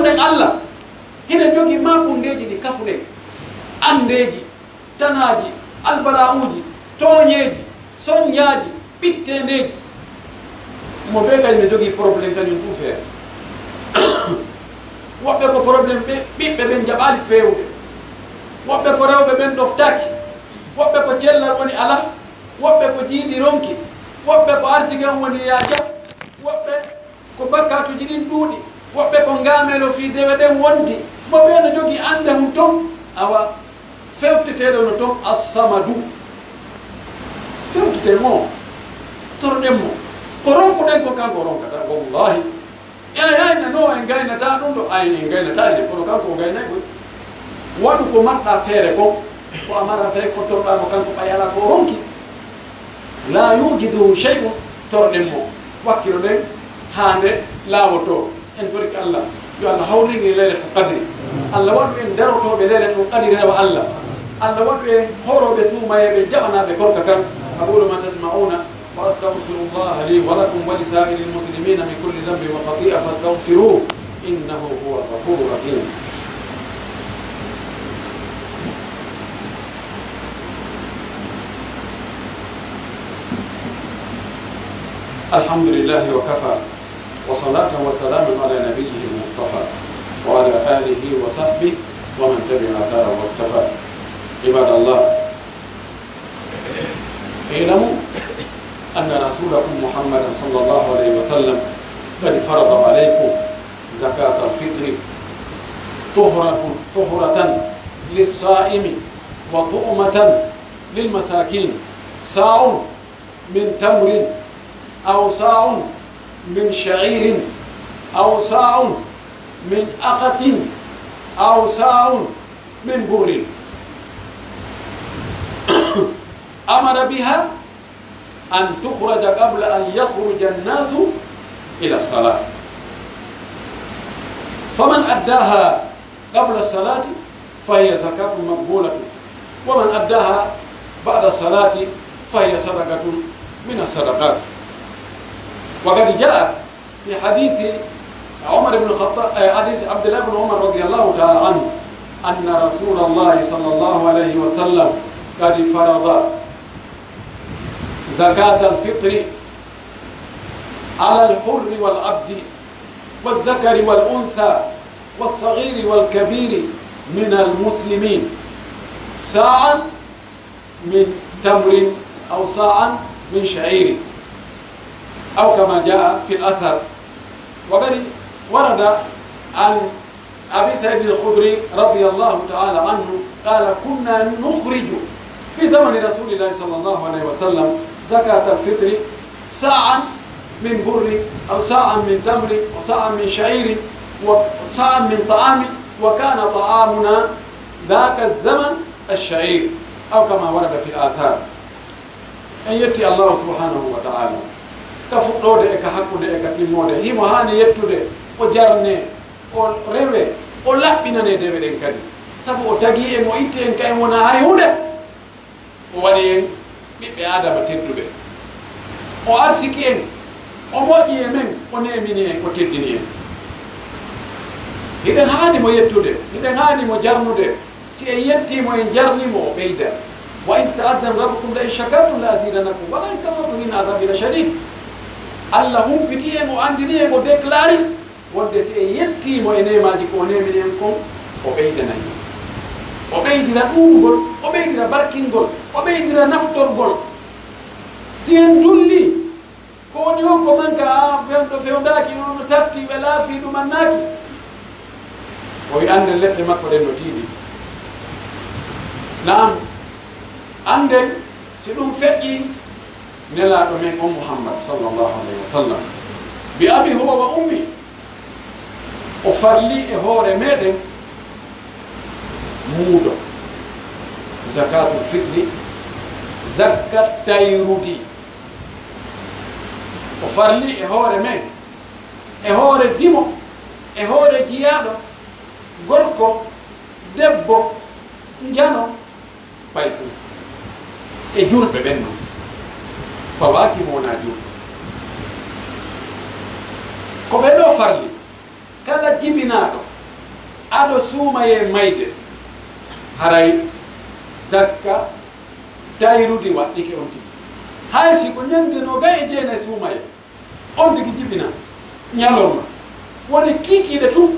nden Allah hina jogi makundeji ɗi kafuɗen andeji tanaji albarauji toñeji soñaji ɓittedeji mo ɓe kadi ne jogui probléme kañum tout feere woɓɓe ko probléme ɓiɓɓe ɓen jaɓali fewde woɓɓe ko rewɓe ɓen ɗoftaki woɓɓe ko cellal woni ala woɓɓe ko jiiɗi ronki woɓɓe ko arsike on woni yaaja woɓɓe ko bakkatuji ɗin ɗuuɗi woɓɓe ko ngamelo fi dewe ɗen wondi mo ɓe no jogui ande mum toon awa fewteteɗo no toon assamadu fewtetemo torɗenmo ko ronkuɗen ko kanko ronkata wallahi hayna no en gaynata ɗum ɗo en gaynata ene kono kanko o gaynay koy waɗu ko manɗa feere kon ko amara feere ko torɗamo kanko ɓayala ko ronki la yujiduhu chey'un torɗenmo wakkilo ɗen hande laawoto en toriki Allah yo Allah hawringi leylatul qadri Allah waɗu en darotoɓe leylatul qadri rewa Allah Allah waɗu en horoɓe suumayeɓe jaɓanaɓe gorka kan aqulu ma tasma'una wa astaghfirullaha li wa lakum wa lisa'iril muslimina min kulli dhanbin wa khati'a fastaghfiruhu innahu huwal ghafurur rahim. الحمد لله وكفى وصلاة وسلام على نبيه المصطفى وعلى آله وصحبه ومن تبع آثاره واكتفى. عباد الله اعلموا أن رسولكم محمد صلى الله عليه وسلم قد فرض عليكم زكاة الفطر طهرة للصائم وطعمة للمساكين صاع من تمر أو صاع من شعير أو صاع من أقط أو صاع من بر أمر بها أن تخرج قبل أن يخرج الناس إلى الصلاة، فمن أداها قبل الصلاة فهي زكاة مقبولة، ومن أداها بعد الصلاة فهي صدقة من الصدقات. وقد جاء في حديث عمر بن الخطاب حديث عبد الله بن عمر رضي الله تعالى عنه أن رسول الله صلى الله عليه وسلم قد فرض زكاة الفطر على الحر والعبد والذكر والأنثى والصغير والكبير من المسلمين صاعا من تمر أو صاعا من شعير أو كما جاء في الأثر. وقد ورد عن أبي سعيد الخدري رضي الله تعالى عنه قال كنا نخرج في زمن رسول الله صلى الله عليه وسلم زكاة الفطر صاعا من بر أو صاعا من تمر وصاعا من شعير وصاعا من طعام، وكان طعامنا ذاك الزمن الشعير أو كما ورد في الآثار. أن يأتي الله سبحانه وتعالى كفقود كحقود كتيمود هي مهاني يتود وجرني ورمي ولا بيننا دبلين كذي سبوا تجي مويتين كأمونا هيوده وبعدين بيعدا بتدربه وأرسكين وموجي من ونيمينين وتدينين إذا هاني مو يتود إذا هاني مو جرنود سيأتي مو يجرني مو بيدا وإذ تأذن ربكم لئن شكرتم لأزيدنكم ولئن كفرتم إن عذابي لشديد. Allah humpiti mo andini mo déclaré wonde si yettimo e nemaji ko neminen kon o ɓeydanayi o ɓeydira ɗuɗugol o ɓeydira barkingol o ɓeydira naftorgol. si en dulli ko woni o ko manka fewɗo fewdaki no satti ɓe laafi ɗumannaki o wi ande leɗɗe makko ɗen no tiiɗi. Naam anden si ɗum feƴƴi nelaɗo men on Muhammad sallallahu alayhi wa sallam bi abi huwa wa ummi o farli e hoore meɗen muuɗo zakatul fitri zakat tayrudi. o farli e hoore men e hoore dimo e hoore jiyaɗo gorko debbo njano payku e julɓe ɓen noon fawaki mona julɓe ko ɓe ɗo farli kala jibinaɗo aɗo suumaye mayde haray zakka tayrudi waɗɗike on tigi hay si ko ñande no ga e jeena suumaye on tigi jibina ñalorma woni kiikiiɗe tum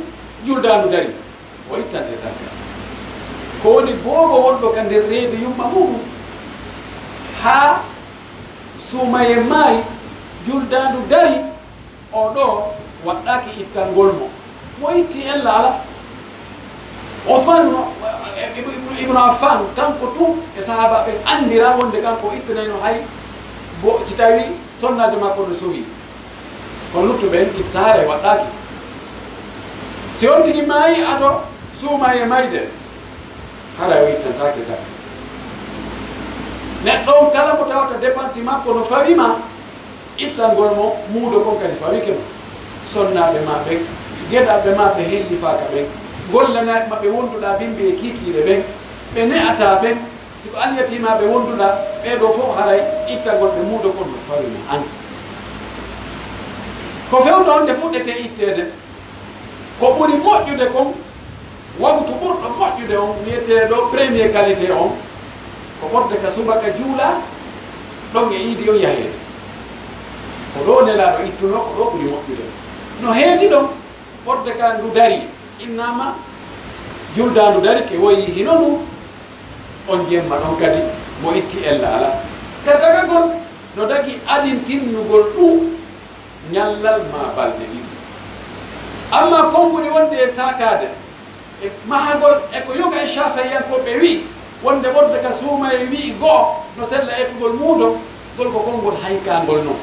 juldandu dari o ittante zakka ko woni boobo wonɗo ka nder reedu yumma muɗum ha suumaye maayi juldandu dari o ɗo waɗɗaki ittangol mo itti ella ala Ousmane ibnu Affan kanko tum e sahaba ɓe andira wonde kanko ittanayno hay bo si tawi sonnade makko no sowi kono luttuɓe en ittare waɗɗaki si on tigi maayi aɗo suuma e mayde hara o ittantake zakka neɗɗo on kala mo tawata dépense makko no fawima ittangol mo muuɗo kon kadi fawike mo sonnaɓe ma ɓen geɗaɓe ma ɓe helli faka ɓen gollanaɓe maɓe wonduɗa bimbi e kikiire ɓen ɓe ne'ata ɓen siko anyatimaɓe wonduɗa ɓeɗo fof haray ittagol ɓe muuɗo kon no fawima an ko fewdo on nde fuɗɗete ittede ko ɓuri moƴƴude kon wawtu ɓurɗo moƴƴude on wiyeteɗo premier qualité on ko fodde ka subaka juula ɗon e iidi o yahede ko ɗo nelaɗo ittuno ko ɗo ɓuri moƴƴude no heedi ɗon fodde ka ndu dari innama julda ndu dari ke woyi hino ndu on jemma ɗon kadi mo itti ella ala ka dagagol no dagi adintinnugol ɗum ñallal ma balɗe ɗiɗi amma konngudi wonde e sakade e mahagol eko yoga e chafayankoɓe wi wonde ɓorde ka suuma e wi go'o no sella etugol muudo gol ko konngol haykangol noon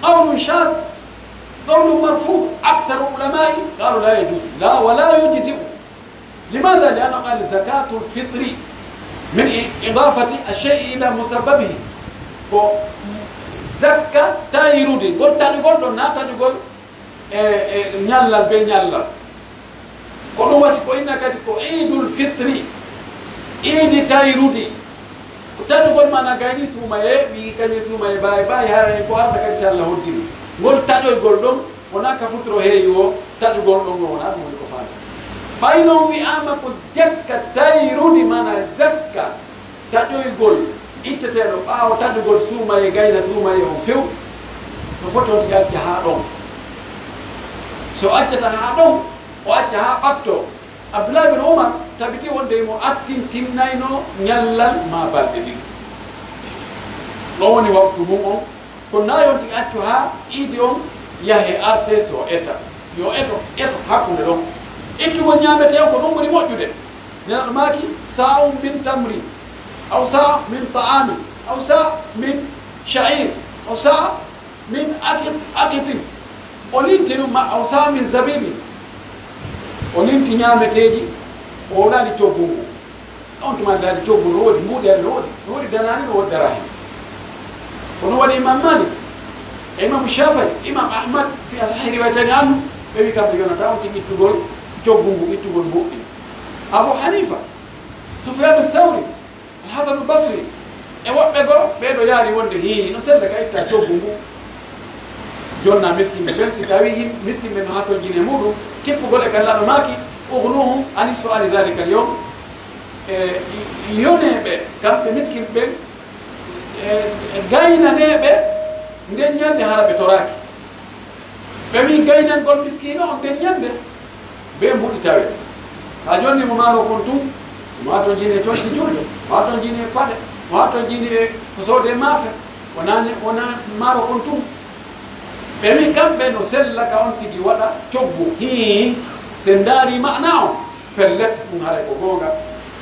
qawlun shad qawlun marfu aksaru ulamai qalu la yajuz la wala yujzi'u لماذا؟ لأنه قال زكاة الفطر من إضافة الشيء إلى مسببه زكاة تايرودي قول تاني قول دون ناتا قول نيالال بي نيالال كونو واسي كو إنا كادي كو عيد الفطر عيد تايرودي تاني قول مانا غايني سوماي بي كاني سوماي باي باي هاري كو أردا كادي سالة هودي قول تاني قول دون وناك فطرو هيو تاني قول دون وناك مولي كفانا bayno wi'ama ko jakka tayrudi mana zakka taƴoygol itteteɗo ɓaawo taƴugol suuma e gayna suuma e on few no foti on tigi acca ha ɗon so accata ha ɗon o acca ha ɓatto Abdoulaye bin Omar tabiti wonde mo attintinnayno ñallal ma balɗe ɗiɗi ɗon woni waktu mum on ko nayi on tigi accu ha iidi on yahe artes o eta yo eto hakkude ɗon ittugo ñaamete ko ɗum ɓuri moƴƴude nenaɗo maaki sa'um min tamri aw sa min ta'ami aw sa min sha'ir aw sa min akitin o linti ɗum ma aw sa min zabibi o linti ñaameteji o waɗani coggungu on tuma dani coggu no woodi mbuuɗere no woodi danani no woodi darahim kono waɗi imam malik e imam shafai imam ahmad fi asahi riwayatani anhu ɓe wi kamɓe yonata on tigi ittugol coggungu ittugol mbuɗɗi abou hanifa soufiane thawri alhasanu basri e woɓɓe go ɓeɗo yaari wonde hiini no sella ka itta coggu ngu jonna miskimɓe ɓen si tawi miskimɓe no hatto jine muɗum kippugol e kallaɗo maaki ugnuhum ani soali dalika al yawm yoneɓe kamɓe miskimɓe gaynaneɓe nden ñande hara ɓe toraki ɓe wi gaynangol miskino on nden ñande be mbuɗi tawe ha jonni mo maaro kon tum mo ha to jini e tonti julde mo ha to jini e paɗe mo ha to jini e ko soode maafe wona maaro kon tum ɓe wi kamɓe no sella ka on tigi waɗa coggu hi sen daari mana on pellet ɗum haray ko goonga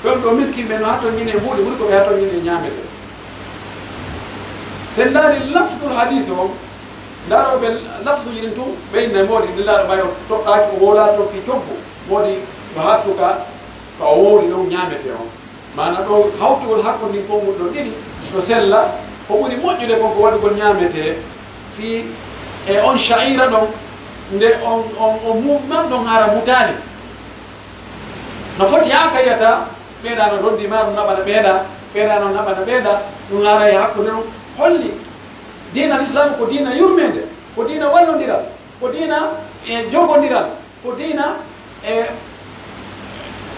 ɗon ɗo miskinɓe no ha to jini e mbuɗi ɓuri ko ɓe ha to jini e ñaamete sen daari lafsul hadise o ndaroɓe lafsuji ɗin tum ɓeyna moɗi ndillaɗo ɓayo toɗɗaki o wola to fi coggu moɗi to hattuka ko o wowri ɗon ñamete on mana ɗo hawtugol hakkondin konngol ɗon ɗiɗi to sella ko ɓuri moƴƴude konko waɗugol ñamete fi e on sha'ira ɗon nde on mouvement ɗon hara mutali no foti ha kayiyata ɓeeɗa no rondi ma ɗum naɓana ɓeeɗa no naɓana ɓeeɗa ɗum hara e hakkude ɗon holli dina l'islam ko dina yurmede ko dina wallodiral ko dina e jogodiral ko dina e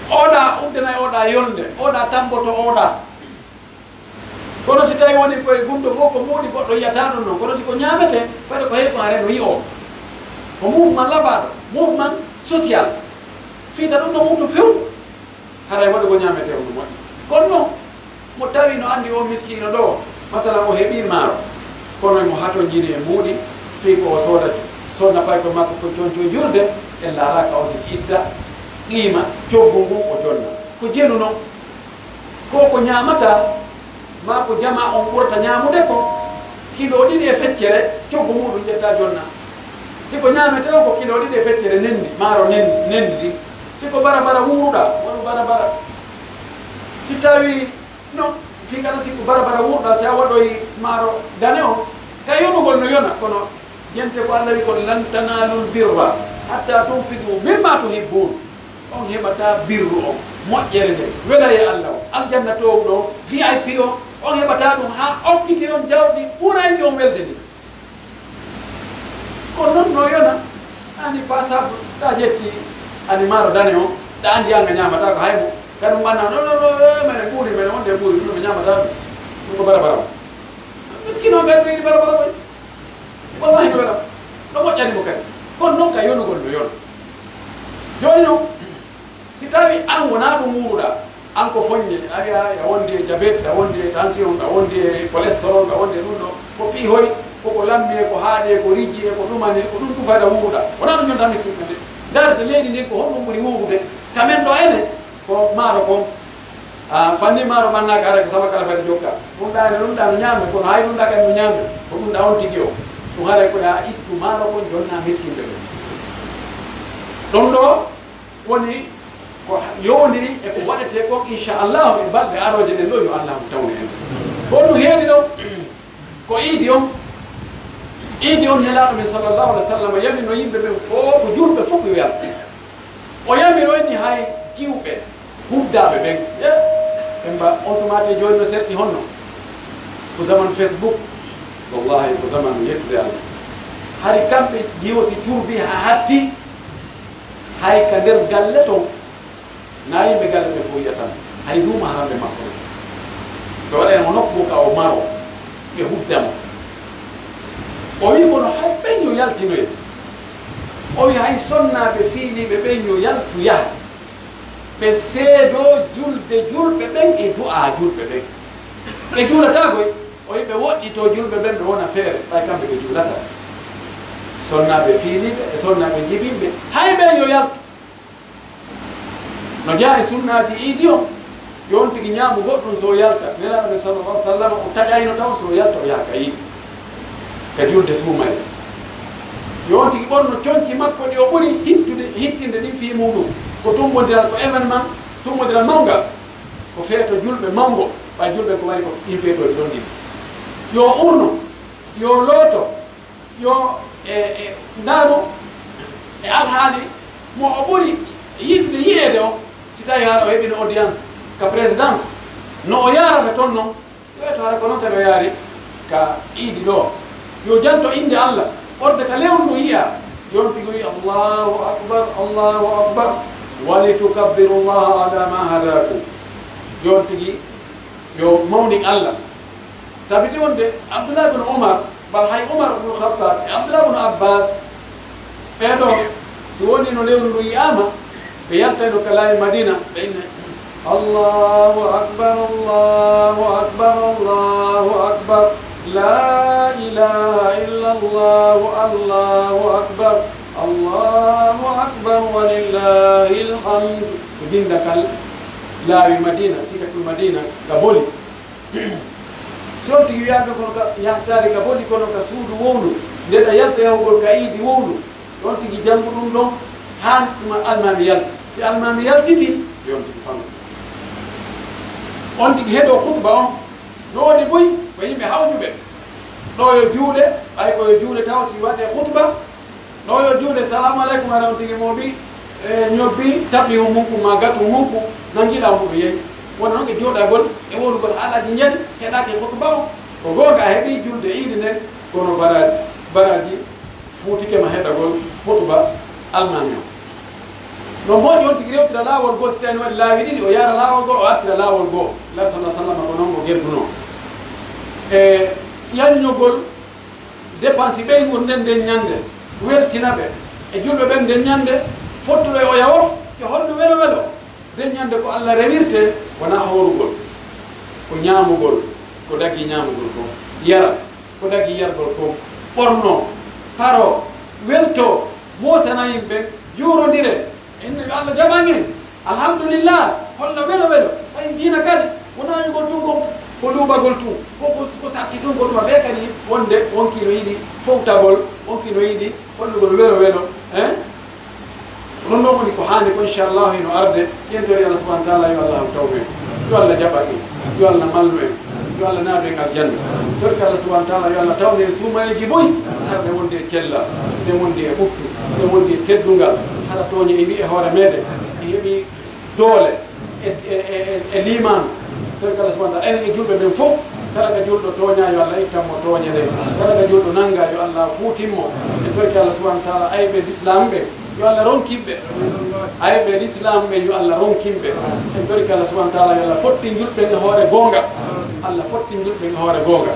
oɗa uddana e oɗa yolde oɗa tamboto oɗa kono si tawi woni koye gumɗo fof ko muuɗi goɗɗo yiyata ɗum noon kono si ko ñamete fayde ko heeɓo hare no yi o ko mouvement labaɗo mouvement social fiita ɗum no muɗum few haray waɗi ko ñamete o ɗum waɗi kono noon mo tawi no andi o miskino ɗo masalan o heeɓi maaro kono mo hato jiini e muuɗi fii ko o sodna pay ko makko ko conco jurde en laaraka o tigi idda qima coggu ngu o jonna ko jeenu noon ko ñamata ma ko jama on ɓurata ñamude ko kilo ɗiɗi e feccere coggu muɗum ƴetta jonna siko ñamete o ko kilo ɗiɗi e feccere nendi maaro nendi ɗi siko bara wuruɗa wono bara si tawi non fi kata sikko bara wuruɗa sa waɗoy maaro dane o ka yonugol no yona kono jente ko Allah wi ko lan tanalul birra hatta tunfiqu mimma tuhibbun on heɓata birru o moƴƴere nde wela e Allah o aljanna to ɗo VIP o on heɓata ɗum ha okkitiron jawɗi ɓurayki on welde ndi kono noon no yona ani passable sa ƴetti ani maaro dane o ɗa andi anga ñamata ko haymo kadum ɓanna mene ɓuuri mene wonde ɓuuri ɗum ɓe ñamata ɗum ko bara miskino ɓe ɓeyɗi bara koy wallahi no weɗam no moƴƴanimo kadi kono noon ka yonugol no yona joni noon si tawi an wona ɗum wuruɗa an ko foññe a wondi e diabete a wondi e tension a wondi e cholestérol a wondi e ɗum ɗo ko piihoy koko lammi e ko haaɗi e ko rijji e ko ɗumani ko ɗum tufayda wuruɗa wona ɗum ñonta miskino nde darde leydi ndin ko honɗum ɓuuri wurude kamen ɗo ene ko maaro kon fanni maaro mannaka ara ko sama kala fayde jokka ɗum ɗa no ñaame kono hay ɗum ɗa kadi no ñaame ko ɗum ɗa on tigi o ɗum haray ko ya ittu maaro kon jonna miskinde ɓe ɗum ɗo woni ko yowdiri e ko waɗete kon inchallahu e balɗe aroje ɗen ɗo yo Allah mo tawni en ko ɗum heedi ɗo ko iidi on nelaɗo men sallllahu alih w sallam yamino yimɓe ɓen fof ko julɓe fof yo yalta o yamiro enni hay jiwɓe hubdaɓe ɓen ɓe mba on tumate joni no serti honno ko zaman Facebook wallahi ko zaman yettude Allah hari kamɓe jiwo si cuubi ha hatti hay ka nder galle ton na yimɓe galle ɓe fof yiyatan hay duuma haramɓe makko ɓe waɗanmo nokku ka o maro ɓe hubdamo o wi kono hay ɓen yo yaltinoye o wi hay sonnaɓe fiiliɓe ɓen yo yaltu yaha ɓe seedo julɓe ɓen e du'a julɓe ɓen ɓe juulata koy o wi ɓe woɗɗito julɓe ɓen ɓe wona feere ɓay kamɓe ɓe juulata sonnaɓe fiiliɓe e sonnaɓe jibinɓe hay ɓen yo yaltu no jaari sunnaji iidi o yon tigi ñaamu goɗɗum so yalta nelaɗo ɓe sallallah alih w sallam o taƴayno taw so yalta o yaha ka yiiɗi ka julde suumare yon tigi ɓonno coñci makko ɗi o ɓuri hittinde ɗin fii muɗum ko tummodiral ko événement tummodiral mawgal ko feeto julɓe mawgo ɓay julɓe ko wayi ko ɗin feetoji ɗon ɗin yo urno yo looto yo ndaaru e alhaali mo o ɓuri yiɗde yiyeede o si tawi haala o heɓino audience ka présidence no o yarata toon noon yoeto hara ko noon kadi o yaari ka iidi ɗo yo janto inde Allah ɓorde ka lewndu yiya yon tigi wi allahu akbar walitukabbiru llaha ala ma hadakum yon tigi yo mawnik Allah tabiti wonde Abdullah ibn Umar bal hay Umar ibn Khattab e Abdullah ibn Abbas ɓeɗo so woni no lewru ndu yiyama ɓe yaltayno ka laawi Madina ɓe inne allahu akbar la ilaha illa allahu akbar walillahi alhamd ɓe dinda ka laawi Madina sikatul Madina ka boli so tigi wiyaɓe kono ka yahtade ka boli kono ka suudu wownu ndeɗa yalta yahugol ka iidi wownu ɗon tigi janngu ɗum ɗon han ɗuma almami yalta si almami yaltiti yon tigi famɗi on tigi heeɗo khutba on no woni boyi ko yimɓe hawjuɓe ɗo yo juuɗe ɓay ko yo juuɗe taw si waɗe khutba ɗo yo juuɗe salamu aleykum ara on tigi moɓi ñobbi taɓi munku ma gatu munku nangiɗa mo ɓe yeyi wona noon e jooɗagol e wonugol haalaji ñen heɗaki khutba o ko gonga a heeɓi julde iidi nden kono baraji fuutikema heɗagol khutba almami o no mo yon tigrew tira lawol go stani wadi laawi ɗiɗi o yara lawol go o attira lawol go la sallallahu alaihi wasallam ko non mo gerduno e yanñogol dépense ɓey ngon nden nden ñande weltinaɓe e julɓe ɓen nden ñande fottuɗo e o yawo yo holno welo welo nden ñande ko Allah rewirte wona horugol ko ñaamugol ko dagi ñaamugol ko yara ko dagi yargol ko ɓorno paro welto mosana yimɓe juurodire inne yo Allah jaɓangen alhamdulillah holno welo welo ɓay diina kadi wonanigol tun ko luɓagol tun ko satti tun ko ɗuma ɓe kadi wonde wonki no yiiɗi fowtagol wonki no yiiɗi hollugol welo welo non ɗo woni ko hande ko inchallahu ino arde yentori Allah subahana taala yo Allah tawɓe yo Allah jaɓa en yo Allah mallu en yo Allah naadu en aljanna torki Allah subahana taala yo Allah tawne en suumayeji boyi harde wonde e cella nde wonde e ɓuptu nde wonde e teddungal haɗa tooñe e wi e hoore meɗen e heeɓi doole e limanu torki Allah subahana taala enen e julɓe ɓen fof kala ka julɗo tooña yo Allah ittanmo tooñe ɗe kala ka julɗo nanga yo Allah fuutinmo e torki Allah subahana taala ayɓe l'islam ɓe yo Allah ronkiɓe ayɓe l'islam ɓe yo Allah ronkimɓe en torki Allah subahana taala yo Allah fotti julɓe e hoore goonga Allah fotti julɓe e hoore goonga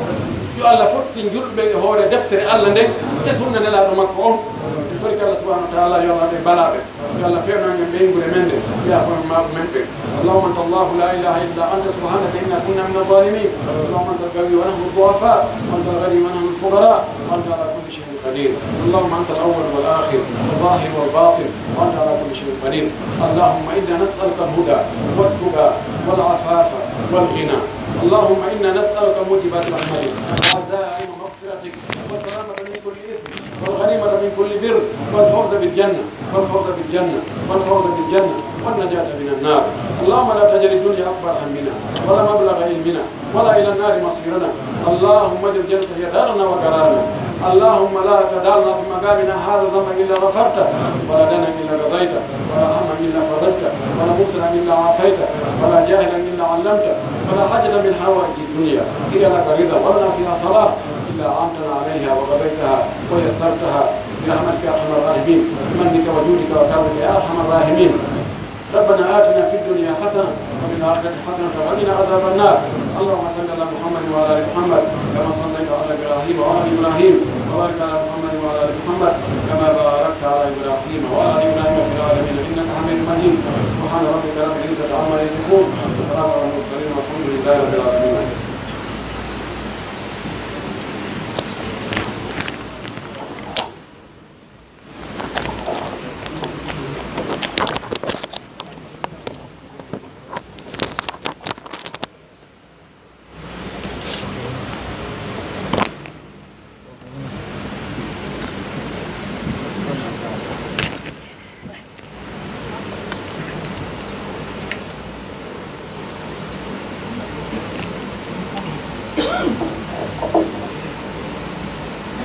yo Allah fotti julɓe e hoore deftere Allah nden e sunna nelaɗo makko on en torki Allah subahana taala yo Allah ɓe balaɓe yo Allah fewnamen ɓeygure men nde yafon maɓe men ɓe اللهم انت الله لا اله الا انت سبحانك انا كنا من الظالمين اللهم انت القوي ونحن الضعفاء وانت الغني ونحن الفقراء وانت على كل شيء قدير اللهم انت الاول والاخر الظاهر والباطن وانت على كل شيء قدير اللهم انا نسالك الهدى والتقى والعفاف والغنى اللهم انا نسالك موجبات رحمتك وعزائم مغفرتك والسلامه من كل اثم والغنيمه من كل بر والفوز بالجنه والفوز بالجنه والفوز بالجنه والنجاة من النار اللهم لا تجعل الدنيا أكبر همنا ولا مبلغ علمنا ولا إلى النار مصيرنا اللهم اجعل الجنة هي دارنا وقرارنا اللهم لا تدعنا في مقامنا هذا ذنبا إلا غفرته ولا دنا إلا رضيته ولا هما إلا فرجته ولا مبتلا إلا عافيته ولا جاهلا إلا علمته ولا حاجة من حوائج الدنيا هي لك رضا ولنا فيها صلاة إلا أعنتنا عليها وقضيتها ويسرتها برحمتك يا أرحم الراحمين بمنك وجودك وكرمك يا أرحم الراحمين ربنا آتنا في الدنيا حسنة وفي الآخرة حسنة وقنا عذاب النار اللهم صل على محمد وعلى آل محمد كما صليت على إبراهيم وعلى آل إبراهيم وبارك على محمد وعلى آل محمد كما باركت على إبراهيم وعلى آل إبراهيم في العالمين إنك حميد مجيد سبحان ربك رب العزة عما يصفون وسلام على المرسلين والحمد لله رب العالمين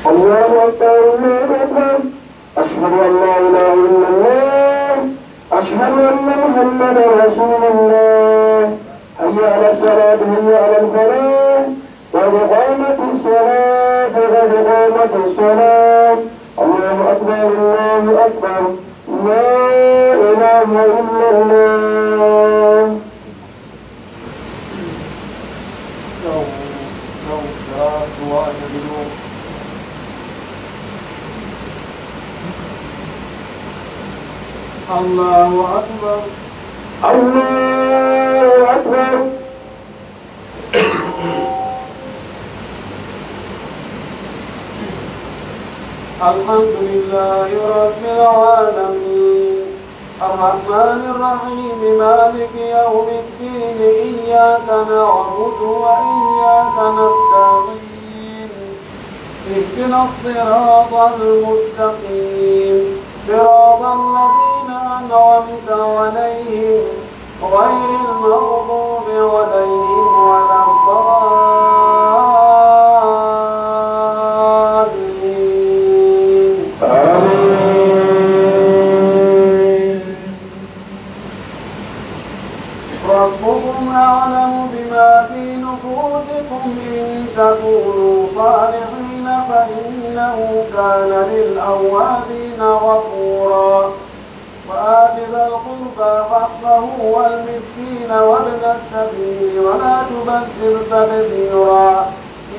الله أكبر الله أكبر أشهد أن لا إله إلا الله أشهد أن محمدا رسول الله حي على الصلاة حي على الفلاح قد قامت الصلاة قد قامت الصلاة الله أكبر الله أكبر لا إله إلا الله الله أكبر الله أكبر الحمد لله رب العالمين الرحمن الرحيم مالك يوم الدين إياك نعبد وإياك نستعين اهدنا الصراط المستقيم صراط الذين أنعمت عليهم غير المغضوب عليهم ولا الضالين آمين. ربكم أعلم بما في نفوسكم إن تكونوا صالحين فإنه كان للأوابين غفورا وآتوا بذا القربى حقه والمسكين وابن السبيل ولا تبذر تبذيرا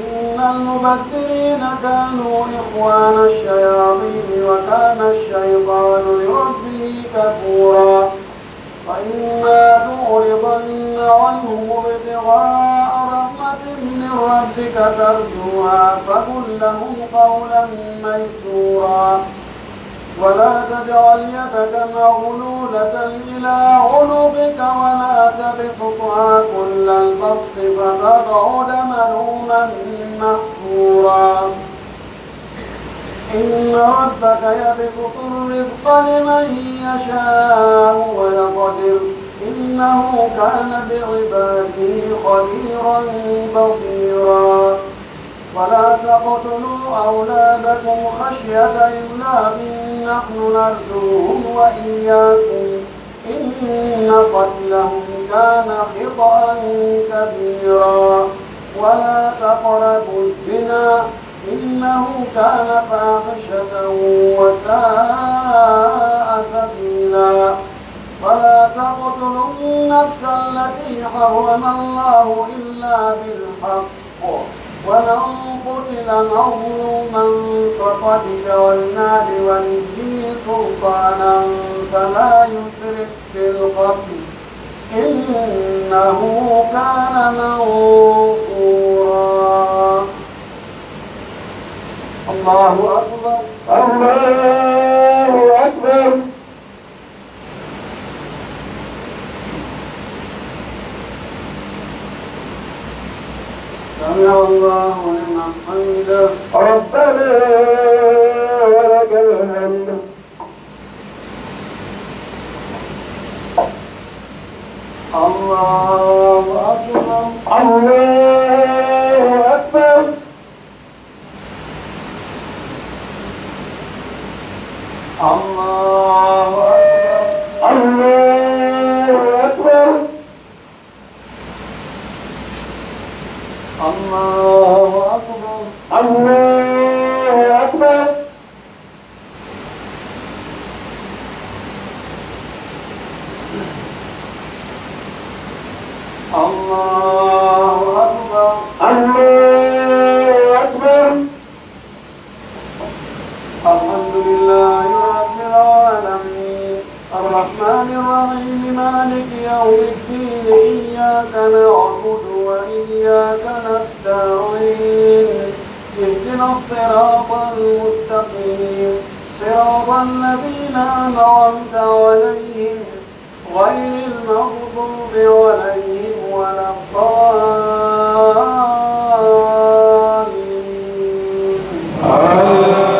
إن المبذرين كانوا إخوان الشياطين وكان الشيطان لربه كفورا وإما تعرضن عنهم ابتغاء رحمة من ربك ترجوها فقل لهم قولا ميسورا ولا تجعل يدك مغلولة إلى عنقك ولا تبسطها كل البسط فتقعد ملوما محسورا إن ربك يبسط الرزق لمن يشاء ويقدر إنه كان بعباده خبيرا بصيرا ولا تقتلوا أولادكم خشية إملاق نحن نرزقهم وإياكم إن قتلهم كان خطأ كبيرا ولا تقربوا الزنا إنه كان فاحشة وساء سبيلا ولا تقتلوا النفس التي حرم الله إلا بالحق ومن قتل مظلوما فقد جعلنا لوليه سلطانا فلا يسرف في القتل إنه كان منصورا. الله أكبر الله أكبر. سمع الله لمن حمده ربنا ولك الحمد. الله أكبر الله أكبر. الله أكبر الله أكبر. الله أكبر الله أكبر. الله أكبر الله أكبر. الحمد لله رب العالمين الرحمن الرحيم مالك يوم الدين إياك نعبد وإياك نستعين اهدنا الصراط المستقيم صراط الذين أنعمت عليهم غير المغضوب عليهم ولا الضالين. آمين.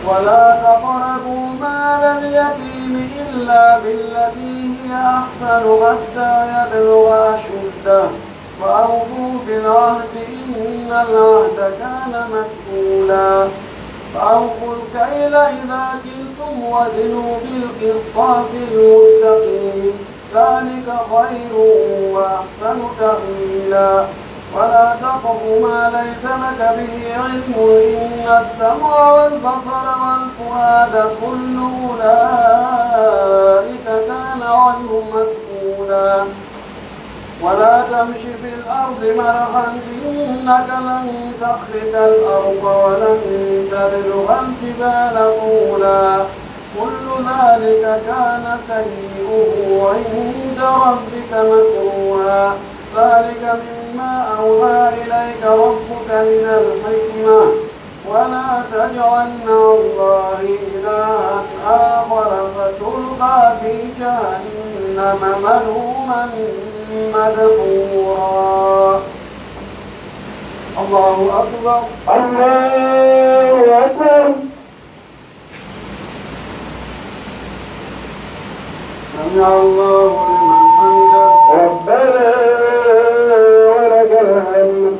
ولا تقربوا مال اليتيم إلا بالتي هي أحسن حتى يبلغ أشده وأوفوا بالعهد إن العهد كان مسؤولا فأوفوا الكيل إذا كلتم وزنوا بالقسطاس المستقيم ذلك خير وأحسن تأويلا ولا تقف ما ليس لك به علم إن السمع والبصر والفؤاد كل أولئك كان عنه مسؤولا ولا تمش في الأرض مرحا إنك لن تخرج الأرض ولن تبلغ الجبال طولا كل ذلك كان سيئه عند ربك مكروها ذلك مما أوحى إليك ربك من الحكمة ولا تجعل مع الله إلها آخر فتلقى في جهنم ملوما مدحورا. الله أكبر الله أكبر. سمع الله لمن حمده ربنا ولك الحمد.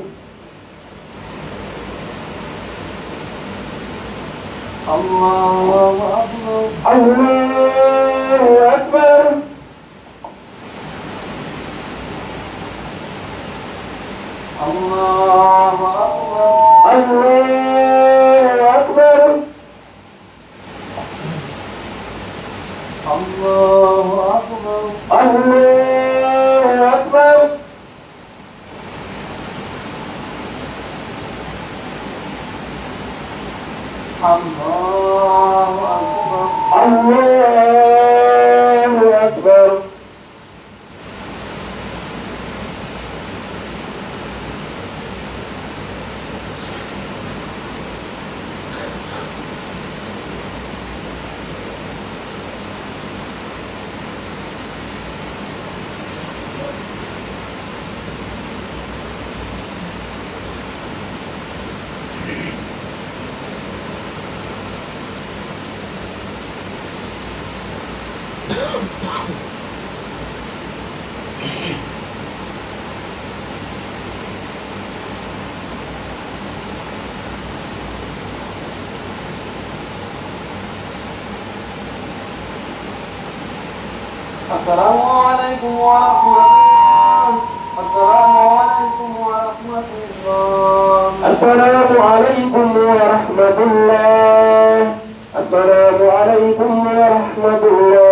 الله أكبر الله أكبر. الله أكبر الله الله أكبر. الله أكبر. السلام عليكم ورحمة الله. السلام عليكم ورحمة الله. السلام عليكم ورحمة الله. السلام عليكم ورحمة الله.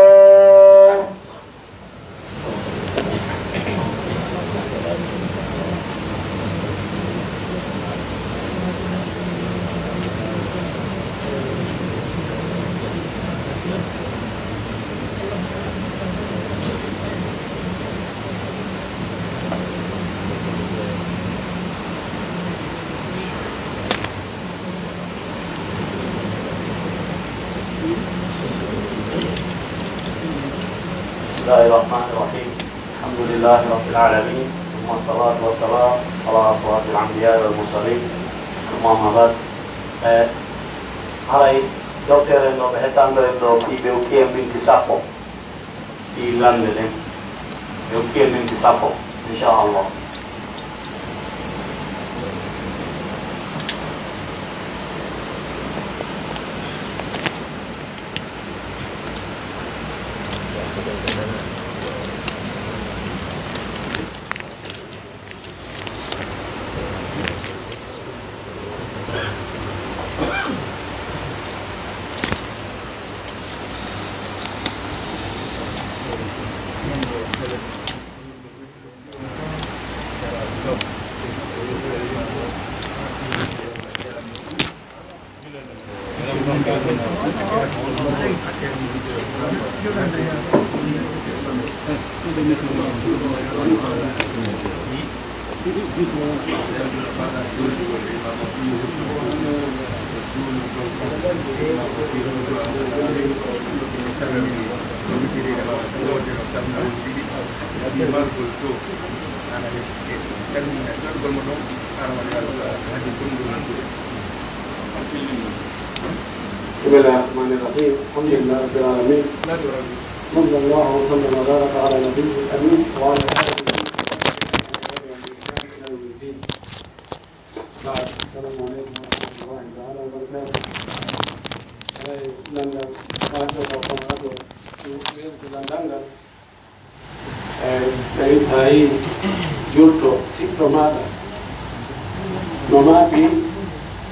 بسم الله الرحمن الرحيم. الحمد لله رب العالمين، ثم الصلاة والسلام على أشرف الأنبياء والمرسلين. أما بعد، هاي دكتور إنه بهتان إنه في بيوكيم من كسافو في لندن، بيوكيم من كسافو إن شاء الله. بسم الله الرحمن الرحيم. الحمد لله رب العالمين. صلى الله وسلم وبارك على نبيه الامين وعلى اله وصحبه الدين. بعد السلام عليكم ورحمه الله تعالى وبركاته. Landa wato da kuma wato su landanga dai sai giusto sittomata nomapi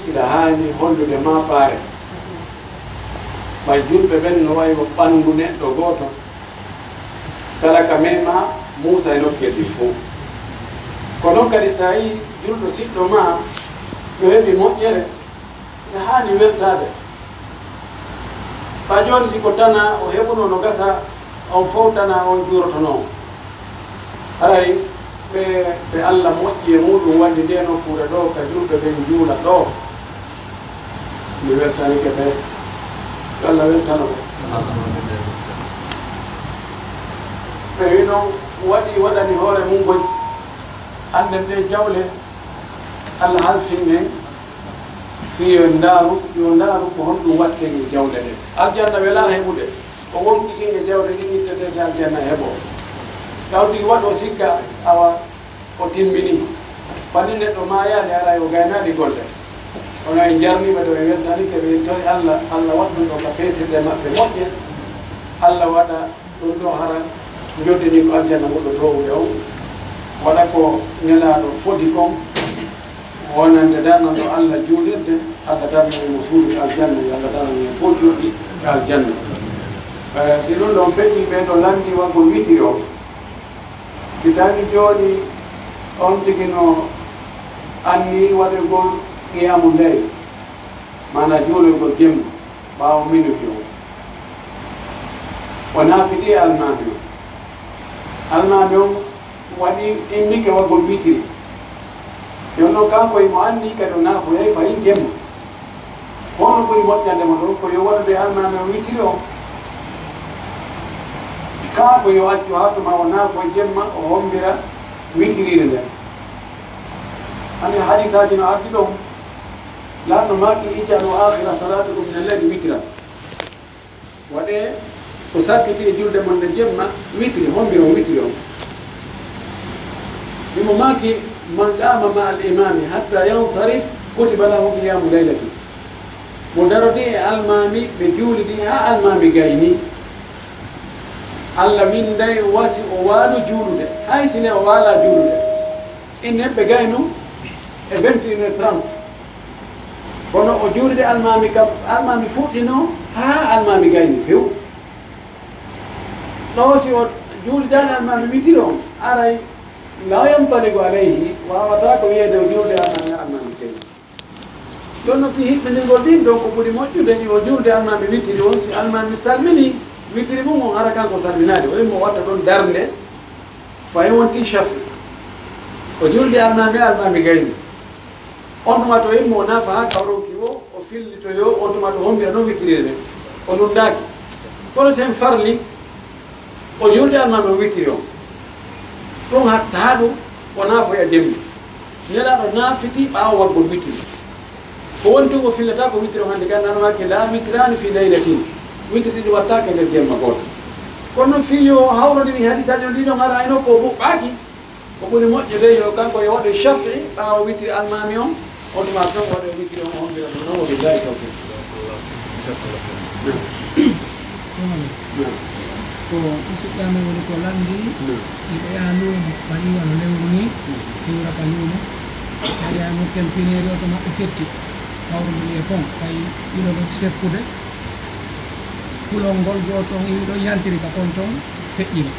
ila hani hollude ma faare ma julɓe ɓen no wayi ko ɓanndu neɗɗo gooto kala ka mema Musa e nokkedi fof ko noon kadi so yii julɗo siɗɗo ma yo heɓi moƴƴere ne haani weltade fa jooni siko tana o heɓuno no gasa on fowtana on juurotono haray ɓe Allah moƴƴi e muɗum wadde nde nokkure ɗo ka julɓe ɓen juula ɗo mi welsanike ɓe yo Allah weltano ɓe wi noon waɗi waɗani hoore mum goñ hande nde jawle Allah halfin men fi yo ndaaru ko honɗum watte e jawle ɗe aljanna wela heɓude o wonki kinge jawle ɗin ittete so aljanna heɓo tawti waɗo sikka awa o timmini fani neɗɗo ma yaade ara yo gaynaɗi golle ono en jarnima ɗo e weltanike ɓe tori Allah waɗɗum ɗo ka peesirde maɓɓe moƴƴe Allah waɗa ɗum ɗo hara joddini ko aljanna goɗɗo towude on waɗa ko nelaɗo fodi kon wonande darnan ɗo Allah juulirde Allah darnan emo suudu aljanna Allah darnan en fof juuɗi e aljanna si ɗum ɗon feƴƴi ɓe ɗo landi waggol witiri o si tawi jooɗi on tigi no anni waɗirgol qiyamu leyl mana juulugol jemma ɓaawo minuti o o naafiti almami o almami o waɗi immike waggol witiri yon noon kanko mo anndi kadi o naafoyay fayi jemma hono ɓuri moƴƴandema ɗon ko yo waɗude almami o witiri o kanko yo accu hattuma o naafoye jemma o hombira witiride nden hani hadisaji no ardi ɗon lanno maki ijalu akhira salatukum min alladi witra waɗe ko sakkiti e julde mon nde jemma witri hombiro witri o imo maki man qama ma al imami hatta yansarif kutiba lahu qiyamu laylati mo darodi e almami ɓe juulidi ha almami gayni allah min day wasi o waalu juulude hay sine o waala juulude inne ɓe gayno e 21h30 kono o juulide almami kam almami fuɗɗino ha almami gayni few ɗo si o juulidani almami witiri on aray la yantaligu alayhi wawata ko wiyede o juulde almami gayni ɗon no fi hiɓɓindirgol ɗin ɗon ko ɓuri moƴƴude o juulde almami witiri on si almami salmini witiri mum on hara kanko salminade o wimo watta ɗon darde fayi wonti chafi o juulde almami gayni on tuma to immo o naafa ha kawronki o o fillitoyo on tuma to hombira noon witiride nden o lundaki kono sen farli o juulde almami o witiri on ɗum hatta ɗum o naafoya demmi nelaɗo naafiti ɓaawo waggol witiri ko wonti o fillata ko witiri o hannde gandanmaki la witrani fi laylatin witiri ɗiɗi wattake nder jemma goto kono noon fiyo hawrodini hadisaji no ɗiɗon ara ayno ko ɓuɓɓaki ko ɓuri moƴƴude yo kanko yo waɗe chafi ɓaawo witiri almami on on tuma tan waɗe witiri on hombira ɗum noon woɓe dayi tawke ko musidɗame woni ko landi yiɓe yaha luumo waɗiwa no lewru ni iwrata luumo kadi ha mokken pineeri o to maɓɓe fetti hawrodini e pon kay ɗiɗo ɗo seppude kulol ngol goto on iwi ɗo yantiri ka kon toon feƴƴima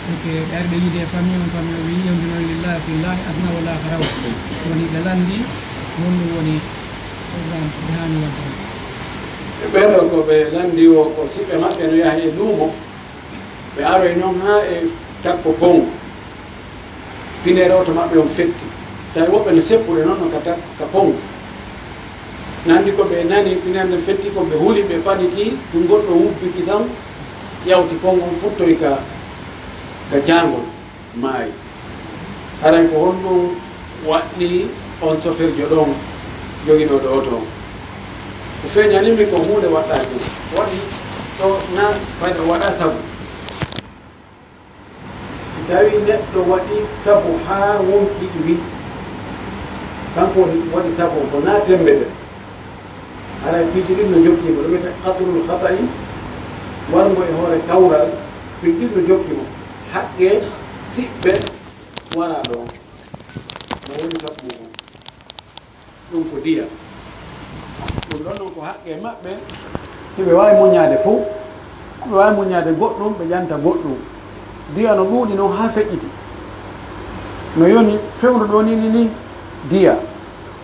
donc ɓe ari ɓe yiide famille on wi yiyondinoy lillahi fillahi adna wala haraw woni ɓe landi wonɗum woni programme ɓe hani wadde ɓeɗo ko ɓe landi o ko siɓɓe maɓɓe no yaha e luumo ɓe aroy noon ha e takko bon pinere o to maɓɓe on fetti tawi woɓɓe no seppude noon no ka pon nandi ko ɓe nani pinere nden fetti ko ɓe huuli ɓe paɗiki ɗum goɗɗo wubbiki tan ƴawti pon on futtoy ka jangol maayi haray ko honɗum waɗɗi on sofirjo ɗon joguinoɗo oto on ko feeñanimi ko hunde waɗɗaki waɗi ɗo na fayɗo waɗa sabu si tawi neɗɗo waɗi sabu ha wonki ɗiɗi kanko waɗi sabu ko na tembeɗe haray piiji ɗin no jokkimo ɗo wiyete qatrul khata'i wargo e hoore kawral piiji ɗin no jokkimo haqqe siɓɓe wara ɗon no woni sabu mum ɗum ko diya ɗum ɗon noon ko haqqe maɓɓe hiɓe wawi muñade fo ɓe wawi muñade goɗɗum ɓe ƴanta goɗɗum diya no ɗuuɗi noon ha feƴƴiti no yoni fewno ɗo ni diya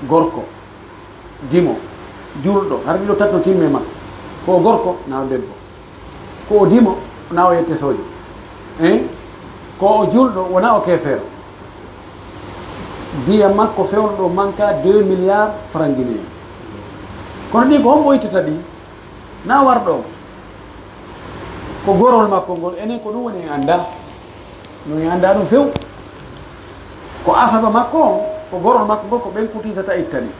gorko dimo julɗo har ɗiɗo tatno timme makko ko gorko naw debbo ko o dimo na o yette sojo ko o julɗo wona o kefeero diya makko fewno ɗo manka 2 milliards franc guinéen kono ɗi ko hombo ittata ɗi na warɗo ko gorol makko ngol enen ko ɗum woni en anda no en anda ɗum few ko asaba makko on ko gorol makko ngol ko ɓen kutisata itta ɗi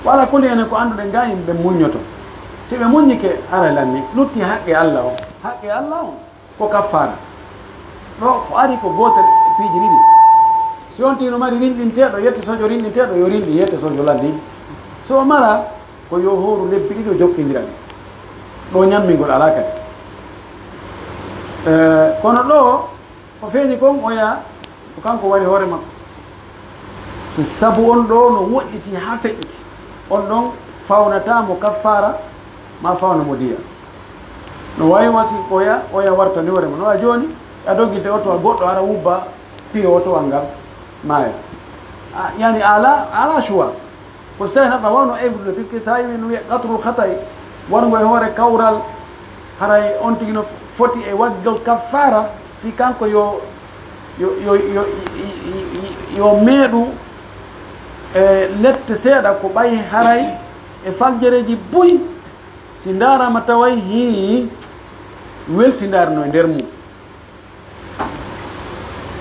wala kuli enen ko anduɗen ga yimɓe muññoto si ɓe muññike ara lanni lutti haqqe allah o haqqe allah on ko kaffara ɗo ko ari ko gotel piiji ɗiɗi si on tino mari rinɗinteɗo yetti sojo rinɗinteɗo yo rinɗi yette sojo landi so o mara ko yo horu lebbi ɗiɗo jokkidira ɗo ñammingol ala kadi kono ɗo ko feeñi kon oya ko kanko wari hoore makko so sabu on ɗo no woɗɗiti ha feƴƴiti on ɗon fawnata mo kaffara ma fawna mo diya no wawi wasi koya oya wartani hoore mo no wa joni a dogguide otowa goɗɗo ara wubba piyo otowal ngal maaya yani ala choix ko so tawi haɗa wawno évrude puisque sa wi no wiya qatrul hatay wongo e hoore kawral haray on tigi no foti e waddol kaffara fi kanko yo meeɗu e lette seeɗa ko ɓay haray e faljereji boyi si darama taway hi welsindarno e nder mum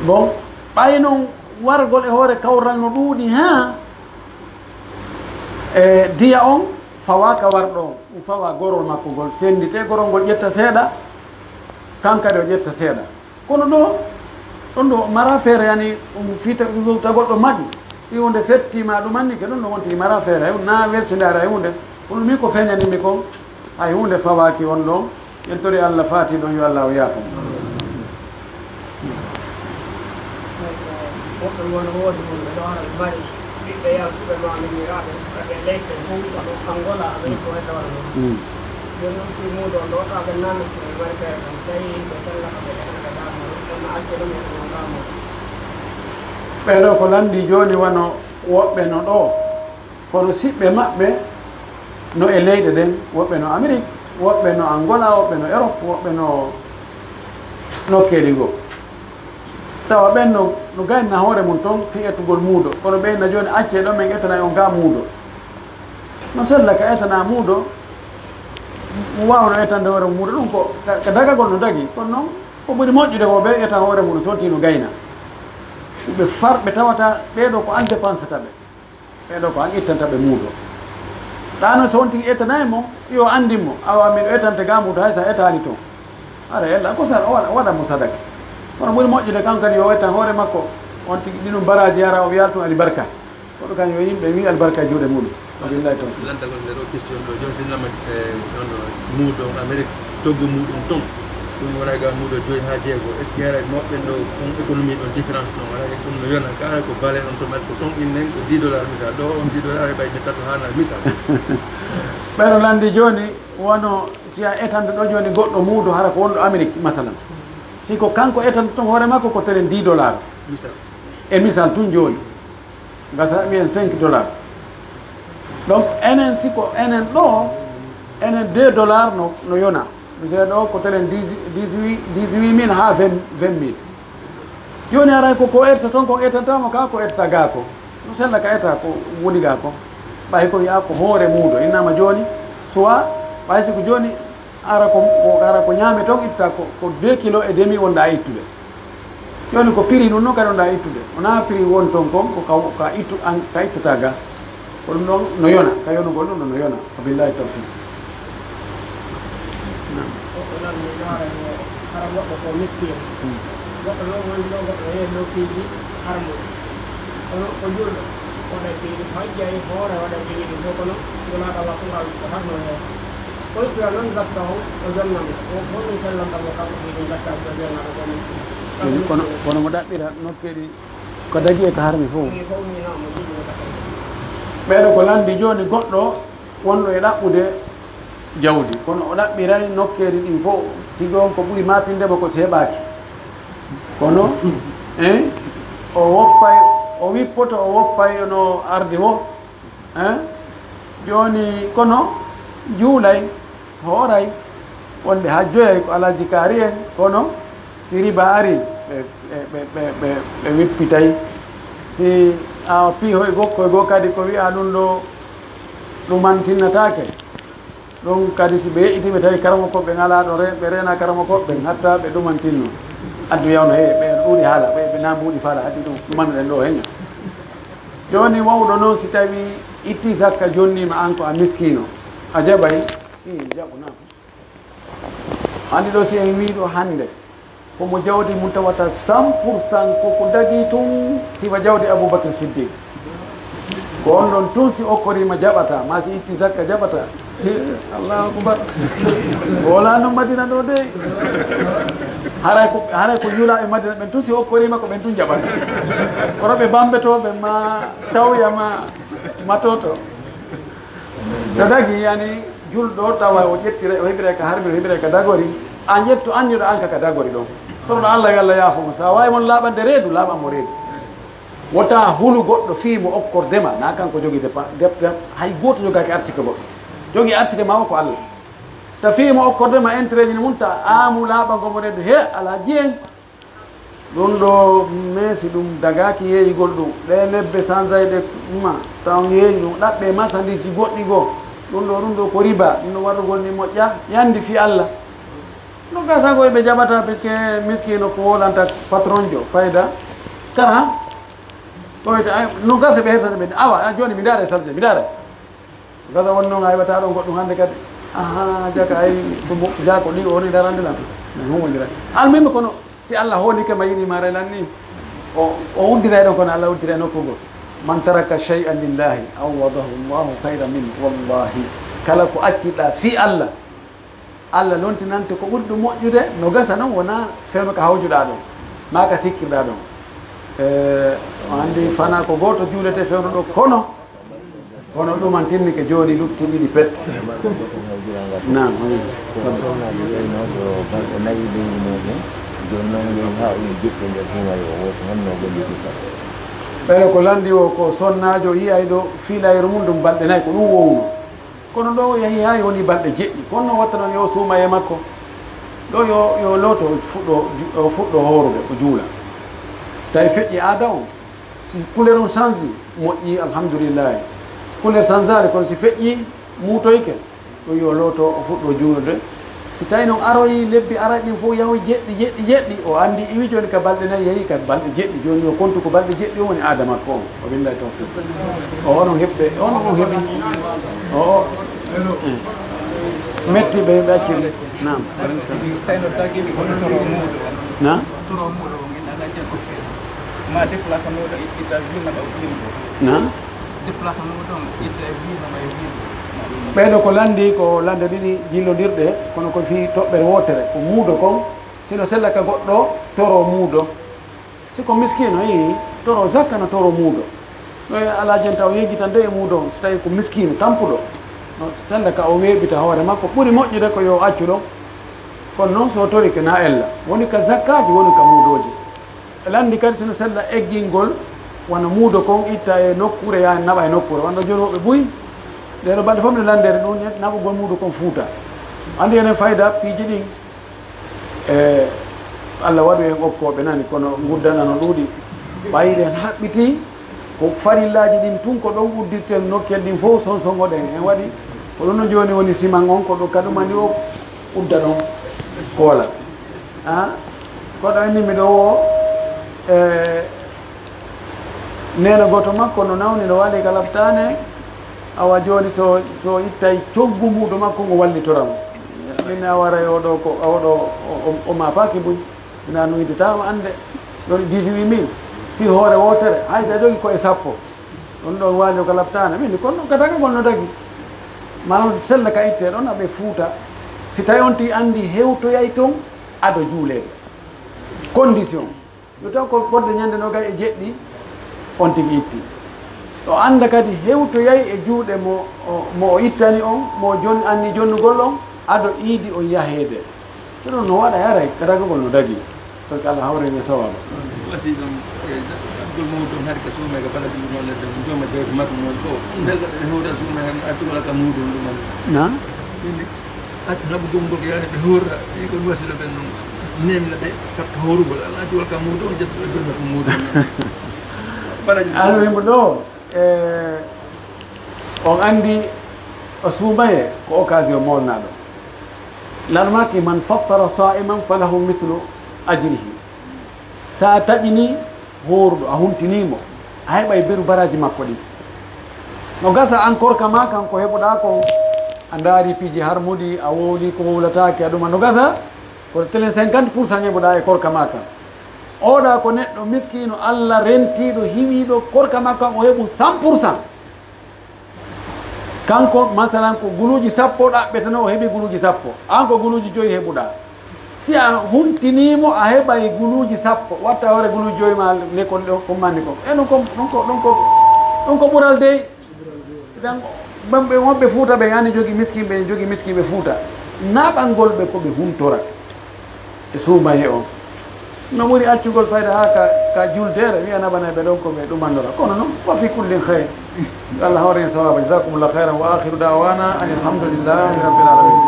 bon ɓay noon wargol e hoore kawral no ɗuuɗi ha e diya on fawaka warɗo on ɗum fawa gorol makko ngol sendite gorol ngol ƴetta seeɗa kankade o ƴetta seeɗa kono ɗon ɗo mara feere yani ɗum fiita tagoɗɗo maƴu si hunde fettima ɗum anni ke ɗon ɗo wonti mara feere hay na wersindare hay hunde kono mi ko feñanimi ko hay hunde fawaki on ɗon ƴettori Allah faati ɗon yo Allah o yaafo woɓɓe wona woodi mum ɓe ɗo ara mari ɓiɓɓe yaltuɓe no aminiraɓe ɓe leyɗe fof aɗo Angola aɓe ko hedda wara noon joni noon fi muuɗo on ɗo taɓe nannesko ɓe mari feere tan so tawi yimɓe sellaka ɓe ɗenɓe damo ɗonna acce ɗum e ɗum damo ɓeɗo ko landi joni wano woɓɓe no ɗo kono siɓɓe maɓɓe no e leyɗe ɗen woɓɓe no Amérique woɓɓe no Angola woɓɓe no Europe woɓɓe no keɗigo tawa ɓen no gaynna hoore mum toon fi ettugol muuɗo kono ɓeyna joni acce ɗo min ettana on ga muuɗo no sella ka ettana muuɗo mo wawno ettande hoore muuɗo ɗum ko dagagol no dagi kono noon ko ɓuri moƴƴude ko ɓe etta hoore mum sonti no gayna ɓe farɓe tawata ɓeɗo ko an dépense taɓe ɓeɗo ko an ittanta ɓe muuɗo ɗano so wonti ettanayi mo yo andinmo awa miɗo ettante ga muuɗo hay sa ettani toon ara ella ko sa waɗanmo sadaka kono ɓuri moƴƴude kanko kadi yo ettan hoore makko on tigi ɗinum baraji yara o wiyata tum alibarka koɗo kan yo yimɓe wi alibarka e juuɗe muɗum wabillahi taw lantagol nde ɗo question ɗo joni sinnama on muuɗo Amérique toggo muɗum toon ɗum wona ga muuɗo joyi ha jeego est ce que ara moɓɓen ɗo on économie ɗon différence ɗon waɗa ɗum no yona kala ko valé on to ko toon innen ko 10 $ misal ɗo on 10 $ heɓay mi tato hana misal ɓeɗo landi joni wono si a etande ɗo joni goɗɗo muuɗo hara ko wonɗo Amérique masalan si ko kanko etanta toon hoore makko ko tere 10 $ misal e misal tun joni gasa wiyen 5 $. Donc enen siko enen ɗo enen 2 $ no yona mise ɗo ko telen 18 000 ha 20 000 joni aray ko etta toon ko ettatamo ka ko etta ga ko no sella ka etta ko woni ga ko ɓay ko wiya ko hoore muuɗo innama joni soit ɓay siko joni ara ko ñaame toon itta ko 2,5 kg wonɗa ittude joni ko prix ɗum noon kadi wonɗa ittude wona prix won toon kon ko ka ittata ga ko ɗum ɗon no yona ka yonugol ɗum ɗo no yona ko billahi tawfiq hara goɗɗo ko miskino goɗɗo noon woni ɗo goɗɗo heewi dow piiji harmuɗo kono ko julɗo waɗa piiji hajjayi hoore waɗa piiji fof kono wona ɗawa kungal ko harno heen koytuya noon zakka o o jonnami o honɗum sellantamo kanko piiji zakka ko jonnaɗo ko miskino kono mo ɗaɓɓira nokkeɗi ko dagi e ko harmi fof fof minamo jiɗino zakka ɓeɗo ko landi joni goɗɗo wonɗo e ɗaɓɓude jawdi kono o ɗaɓɓiray nokkeeri ɗin fof tigi on ko ɓuri mapindema ko so heɓaki kono o woppay o wippoto o woppay no ardi wo joni kono juulay hooray wonde ha joyay ko alaji kaari en kono si riba ari ɓe wippitay si a piihoy gokkoy goo kadi ko wiya ɗum ɗo ɗumantinnatake ɗum kadi si ɓe yeƴitiɓe tawi karama koɓe ngala ɗo ɓe rena karama koɓe hatta ɓe ɗumantinno addu yawno he ɓe ɗuuɗi haala ɓe na mbuuɗi faala addi ɗum ɗumanɗen ɗo heña joni wawɗo noon si tawi itti zakka jonnima an ko a miskino a jaɓay jaɓu na andi ɗo si en wiɗo hande komo jawdi mum tawata 100% koko dagi tun siwa jawdi Aboubacry Siddiq ko on ɗon tun si okkorima jaɓata ma si itti zakka jaɓata allahu akbar wala no Madina ɗo de haray ko yuula e Madina ɓen tun si okkorima ko ɓen tun jaɓata kono ɓe bambetoɓe ma tawya ma toto to dagi yani julɗo tawa o ƴettira o heɓira ka harmi o heɓira ka dagori an ƴettu anniɗo an kaka dagori ɗon tono Allah yo Allah yaafomo sa wawi mon laaɓande reedu laaɓanmo reedu wota hulu goɗɗo fiimo okkordema na kanko jogii hay gooto jogaaki arsike goɗɗo jogii arsike ma o ko Allah ta fiimo okkordema intérêt ji ne mum ta aamu laaɓa ngo mo redde he ala jeeñ ɗum ɗo meesi ɗum dagaaki yeeyigol ɗum ɗe lebbe sansay ɗe ma taw yeeyi ɗum ɗaɓɓe marchandise ji goɗɗi goo ɗum ɗo ko riba ɗum ɗo waɗugol ni moƴƴa yandi fi Allah no gasa koye ɓe jaɓata puisque miskino ko wolanta patron jo fayda kara ɓoyta no gasa ɓe hersata ɓe awa joni mi daara e salde mi daara gasa wonnoon a heɓata ɗon goɗɗum hannde kadi aha jaka ay jako ɗi o woni darande lan humodirani almima kono si Allah hoolike ma yiɗima relan ni o uddira ɗon kono Allah uddira nokkugol man taraka shay'an lillahi awadahu llahu hayra min wallahi kala ko acciɗa fi Allah Allah lontinante ko ɓuri ɗum moƴƴude no gasa noon wona fewno ko hawjuɗa ɗon ma ka sikkirɗa ɗon o anndi fana ko goto juulete fewno ɗo kono ɗuman tinnike joni lutti ɗiɗi pet nam ɓeyde ko landi o ko sonnajo yiyay ɗo fiilayro mum ɗum balɗe nayyi ko ɗum wowno kono ɗo yahi hay woni balɗe jeɗɗi kono noon watta noon yo suuma e makko ɗo yo looto fuɗɗo horude ko juula tawi feƴƴi aada on si couleur on change moƴƴi alhamdoulillahi couleur changeade kono si feƴƴi muutoyke ɗo yo looto o fuɗɗo juulude si tawi noon aroyi lebbi ara ɗin fof yahoy jeɗɗi o anndi iwi joni ka balɗe nayyi yeehi kadi balɗe jeɗɗi joni yo kontu ko balɗe jeɗɗi o woni aada makko o o billahi tawfiq o onon heɓɓe onon on heeɓi o metti ɓe accirde nam tawno tagiɓe goɗɗo toro muuɗo na toro muuɗo o ginnaɗa jeggo ma déplace muɗo itta vinnaɓa o firgo na déplace muɗum itta vinnaɓa e virgo ɓeyɗo ko landi ko lande ɗiɗi jillodirɗe kono ko fi toɓɓere wotere ko muudo kon sino sella ka goɗɗo toro muudo siko miskino yi toro zakka no toro muudo ɗo ala jenta o yeggita nde e muudo on so tawi ko miskino tampuɗo no sella ka o weeɓita hoore makko ɓuri moƴƴude ko yo accu ɗon kono noon so torike na ella woni ka zakkaji woni ka muudoji landi kadi sino sella eggingol wona muudo kon itta e nokkure ya naɓa e nokkure wonɗo joni woɓe ɓuyi ɗeɗo balɗe fof mine landere ɗum naɓugol muudo kon fuuta andi enen fayda piiji ɗin e Allah waɗu en okkoɓe nani kono guddana no ɗuuɗi ɓayɗen haɓɓiti ko farillaji ɗin tun ko ɗon uddirten nokkel ɗin fof sonsogoɗen en waɗi ko ɗum no joni woni siman on ko ɗo kadumani o udda ɗon koola koɗo anni miɗo o neno goto makko no nawni no waɗi ka laftane awa joni so ittay coggu muɗo makko ngo wallitoramo min a wara oɗo ko oɗo o mapaki buy mina no widdetama ande ɗon 18000 fi hoore wotere hay sa jogi koye sappo ɗon ɗon wajo ko laftane min kono ɗon ka dagagol no dagui manan sella ka itte ɗon aɓe fuuta si tawi on ti andi hewtoyay toon aɗa juulede condition yo taw ko ɓodde ñande no gay e jeɗɗi on tigui itti o anda kadi hewtoyay e juuɗe mo o ittani on mo joni anni jonnugol on aɗa iidi on yahede so ɗon no waɗa yaray kadagagol no dagui donc Allah hawrene sawaba wasi ɗum abdoul mawdum har ka suuma ka bala ɗum noon ledde joma jawdi makko noon ko belɗo ɗe hewta suuma hen artugol ka muɗum ɗuman na naɓu gomgol ko yaade ɓe hewrta ɗi kon wasila ɓen noon nemna ɓe kapta horugol ala artugol ka muɗum o jettuɓe durna ko muɗum alwimo ɗo on andi o suumaye ko occasion molnaɗo lalmaki man fattara sa'iman falahu mithlu ajrihi sa taƴini horuɗo a humtinimo a heɓay beru baraji makko ɗi no gasa encore kama kanko heɓuɗa kon a daari piiji harmuɗi a wowli ko wowlatake aɗuma no gasa ko telen 50% heɓuɗa e korka ma kan oɗa ko neɗɗo miskino Allah rentiɗo hiwiɗo korka ma kan o heɓu 100%. kanko masalan ko guluji 10 ɗaɓɓetano o heeɓi guluji 10 an ko guluji 5 heɓuɗa si a humtinimo a heɓay guluji 10 watta hoore guluji 5 ma l'école ɗo kommandi ko e ɗon ko ɓural dey dan ɓe wonɓe Fuuta ɓe yani jogi miskinɓe Fuuta naɓalngol ɓe koɓe humtora e suumaye on no ɓuri accugol fayda ha ka juldere wiyana bana ɓe ɗon ko ɓe ɗumandora kono noon wa fi kullin hayre Allah hawren sawaba jasakumullah hayran wa akhiru dawana an alhamdulillahi rabbil alamin